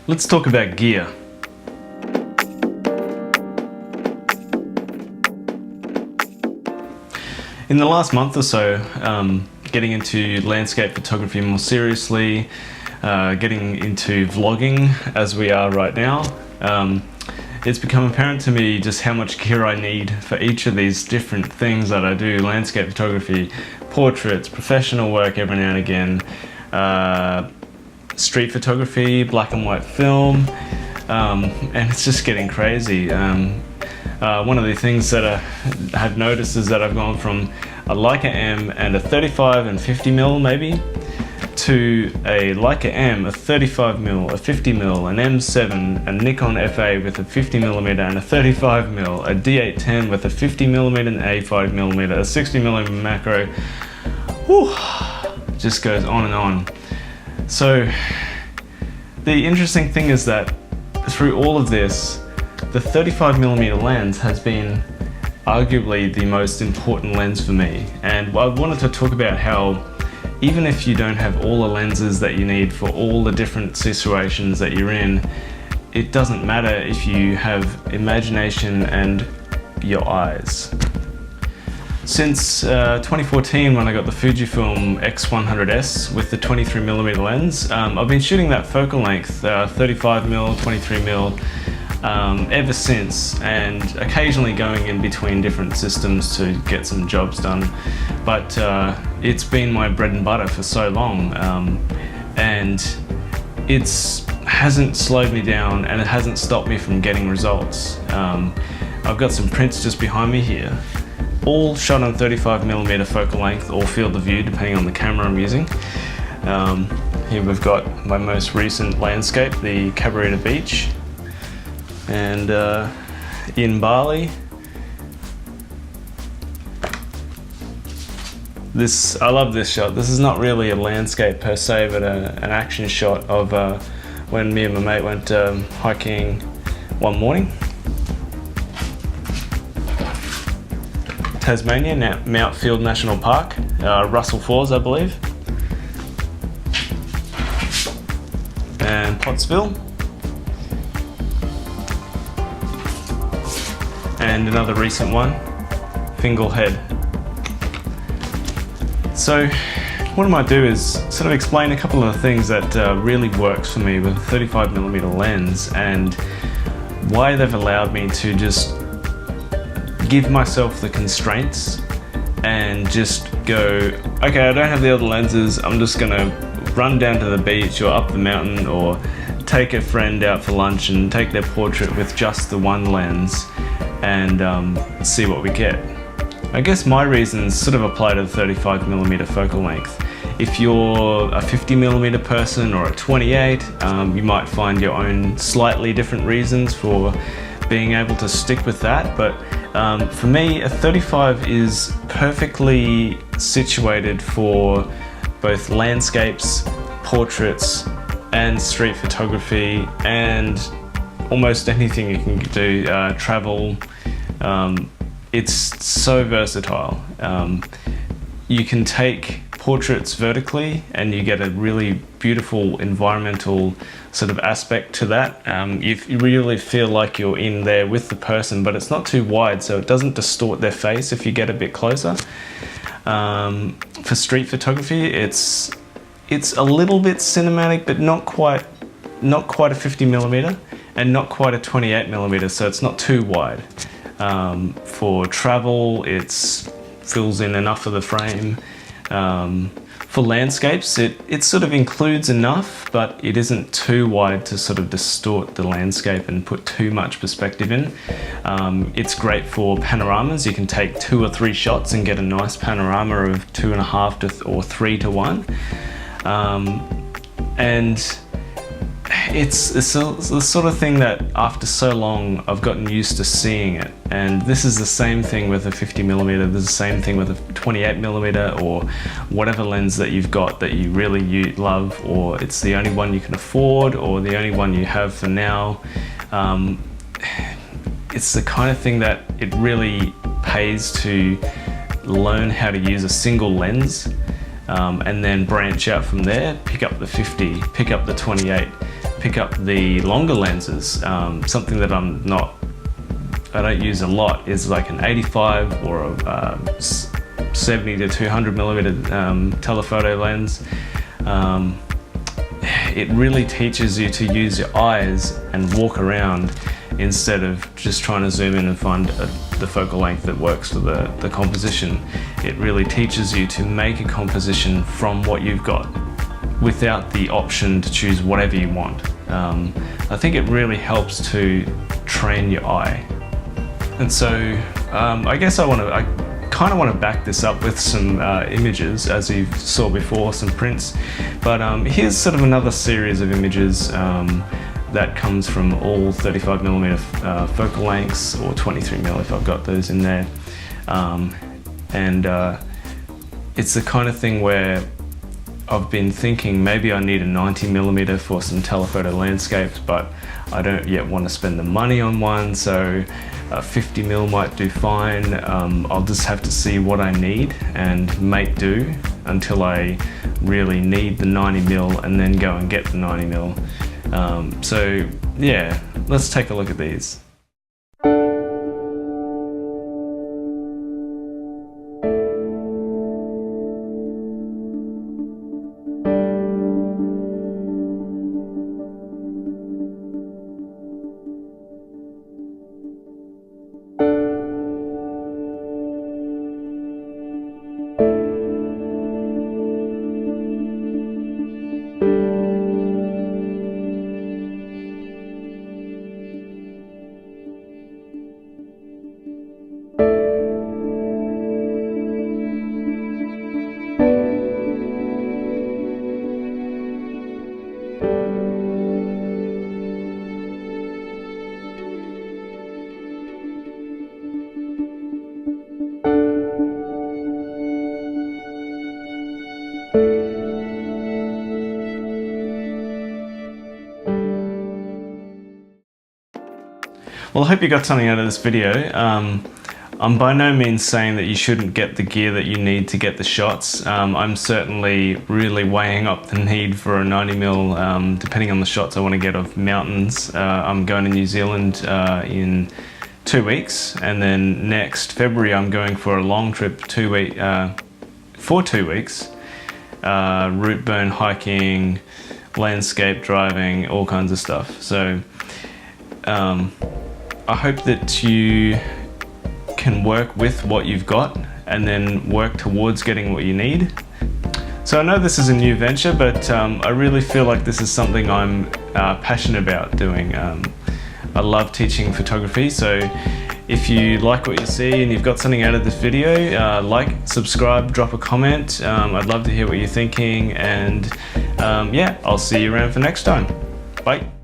Let's talk about gear. In the last month or so, getting into landscape photography more seriously, getting into vlogging as we are right now, it's become apparent to me just how much gear I need for each of these different things that I do. Landscape photography, portraits, professional work every now and again, street photography, black and white film, and it's just getting crazy. One of the things that I have noticed is that I've gone from a Leica M and a 35 and 50mm maybe, to a Leica M, a 35mm, a 50mm, an M7, a Nikon FA with a 50mm and a 35mm, a D810 with a 50mm and a 5mm, a 60mm macro. Whew, just goes on and on. So the interesting thing is that through all of this, the 35mm lens has been arguably the most important lens for me. And I wanted to talk about how even if you don't have all the lenses that you need for all the different situations that you're in, it doesn't matter if you have imagination and your eyes. Since 2014, when I got the Fujifilm X100S with the 23mm lens, I've been shooting that focal length, 35mm, 23mm, ever since, and occasionally going in between different systems to get some jobs done. But it's been my bread and butter for so long, and it hasn't slowed me down and it hasn't stopped me from getting results. I've got some prints just behind me here, all shot on 35mm focal length or field of view depending on the camera I'm using. Here we've got my most recent landscape, the Cabarita Beach, and in Bali. I love this shot. This is not really a landscape per se, but an action shot of when me and my mate went hiking one morning. Tasmania, Mount Field National Park, Russell Falls, I believe, and Pottsville, and another recent one, Fingal Head. So what I might do is sort of explain a couple of the things that really works for me with a 35mm lens and why they've allowed me to just give myself the constraints and just go, okay, I don't have the other lenses, I'm just gonna run down to the beach or up the mountain or take a friend out for lunch and take their portrait with just the one lens and see what we get. I guess my reasons sort of apply to the 35mm focal length. If you're a 50mm person or a 28, you might find your own slightly different reasons for being able to stick with that, but for me, a 35 is perfectly situated for both landscapes, portraits, and street photography, and almost anything you can do, travel. It's so versatile. You can take portraits vertically and you get a really beautiful environmental sort of aspect to that. You really feel like you're in there with the person, but it's not too wide, so it doesn't distort their face if you get a bit closer. For street photography, it's a little bit cinematic, but not quite a 50mm and not quite a 28mm, so it's not too wide. For travel, it fills in enough of the frame. For landscapes, it sort of includes enough, but it isn't too wide to sort of distort the landscape and put too much perspective in. It's great for panoramas. You can take 2 or 3 shots and get a nice panorama of 2.5 or 3 to 1. And it's the sort of thing that after so long I've gotten used to seeing it, and this is the same thing with a 50mm, this is the same thing with a 28mm or whatever lens that you've got that you really love, or it's the only one you can afford or the only one you have for now. It's the kind of thing that it really pays to learn how to use a single lens and then branch out from there, pick up the 50, pick up the 28, pick up the longer lenses. Something that I don't use a lot is like an 85 or a 70 to 200 millimeter telephoto lens. It really teaches you to use your eyes and walk around instead of just trying to zoom in and find the focal length that works for the composition. It really teaches you to make a composition from what you've got without the option to choose whatever you want. I think it really helps to train your eye. And so I guess I kind of want to back this up with some images, as you saw before, some prints. But here's sort of another series of images that comes from all 35mm focal lengths, or 23mm if I've got those in there. It's the kind of thing where I've been thinking maybe I need a 90mm for some telephoto landscapes, but I don't yet want to spend the money on one, so 50mm might do fine. I'll just have to see what I need and make do until I really need the 90mm and then go and get the 90mm. So yeah, let's take a look at these. Well, I hope you got something out of this video. I'm by no means saying that you shouldn't get the gear that you need to get the shots. I'm certainly really weighing up the need for a 90mm, depending on the shots I want to get of mountains. I'm going to New Zealand in 2 weeks, and then next February I'm going for a long trip for 2 weeks. Route burn, hiking, landscape driving, all kinds of stuff. So I hope that you can work with what you've got and then work towards getting what you need. So I know this is a new venture, but I really feel like this is something I'm passionate about doing. I love teaching photography, so if you like what you see and you've got something out of this video, like, subscribe, drop a comment. I'd love to hear what you're thinking, and yeah, I'll see you around for next time. Bye.